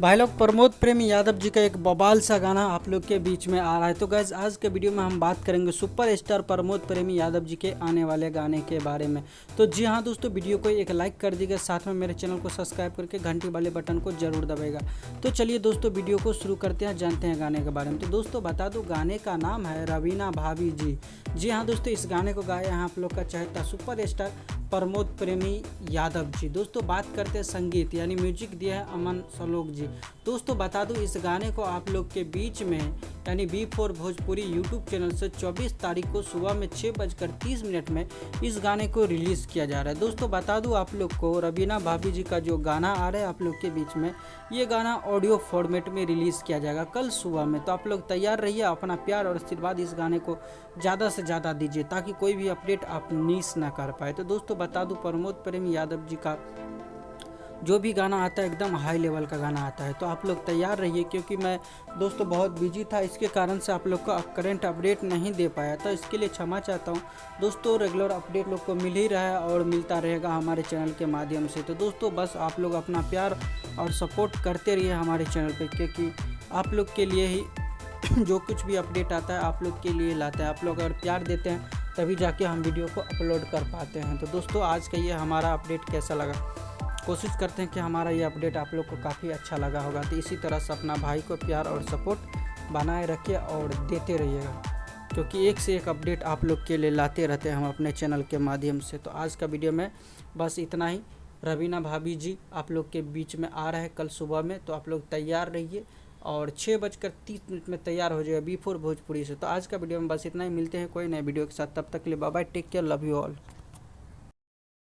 भाई लोग प्रमोद प्रेमी यादव जी का एक बवाल सा गाना आप लोग के बीच में आ रहा है। तो गैस आज के वीडियो में हम बात करेंगे सुपरस्टार प्रमोद प्रेमी यादव जी के आने वाले गाने के बारे में। तो जी हाँ दोस्तों, वीडियो को एक लाइक कर दीजिएगा, साथ में मेरे चैनल को सब्सक्राइब करके घंटी वाले बटन को जरूर दबाएगा। तो चलिए दोस्तों, वीडियो को शुरू करते हैं, जानते हैं गाने के बारे में। तो दोस्तों बता दूँ, गाने का नाम है रवीना भाभी जी। जी हाँ दोस्तों, इस गाने को गाया है आप लोग का चहेता सुपरस्टार प्रमोद प्रेमी यादव जी। दोस्तों बात करते हैं संगीत यानी म्यूजिक दिया है अमन सलोक जी। दोस्तों बता दूं, इस गाने को आप लोग के बीच में यानी B4 भोजपुरी यूट्यूब चैनल से 24 तारीख को सुबह में 6:30 में इस गाने को रिलीज़ किया जा रहा है। दोस्तों बता दूं आप लोग को, रवीना भाभी जी का जो गाना आ रहा है आप लोग के बीच में, ये गाना ऑडियो फॉर्मेट में रिलीज़ किया जाएगा कल सुबह में। तो आप लोग तैयार रहिए, अपना प्यार और आशीर्वाद इस गाने को ज़्यादा से ज़्यादा दीजिए ताकि कोई भी अपडेट आप मिस ना कर पाए। तो दोस्तों बता दूं, प्रमोद प्रेमी यादव जी का जो भी गाना आता है एकदम हाई लेवल का गाना आता है। तो आप लोग तैयार रहिए, क्योंकि मैं दोस्तों बहुत बिजी था, इसके कारण से आप लोग को करंट अपडेट नहीं दे पाया, तो इसके लिए क्षमा चाहता हूँ। दोस्तों रेगुलर अपडेट लोग को मिल ही रहा है और मिलता रहेगा हमारे चैनल के माध्यम से। तो दोस्तों बस आप लोग अपना प्यार और सपोर्ट करते रहिए हमारे चैनल पर, क्योंकि आप लोग के लिए ही जो कुछ भी अपडेट आता है आप लोग के लिए लाता है। आप लोग अगर प्यार देते हैं तभी जाके हम वीडियो को अपलोड कर पाते हैं। तो दोस्तों आज का ये हमारा अपडेट कैसा लगा, कोशिश करते हैं कि हमारा ये अपडेट आप लोग को काफ़ी अच्छा लगा होगा। तो इसी तरह से अपना भाई को प्यार और सपोर्ट बनाए रखिए और देते रहिएगा, क्योंकि एक से एक अपडेट आप लोग के लिए लाते रहते हैं हम अपने चैनल के माध्यम से। तो आज का वीडियो में बस इतना ही। रवीना भाभी जी आप लोग के बीच में आ रहा है कल सुबह में, तो आप लोग तैयार रहिए और 6:30 में तैयार हो जाएगा B4 भोजपुरी से। तो आज का वीडियो में बस इतना ही, मिलते हैं कोई नए वीडियो के साथ, तब तक के लिए bye bye, take care, love you all.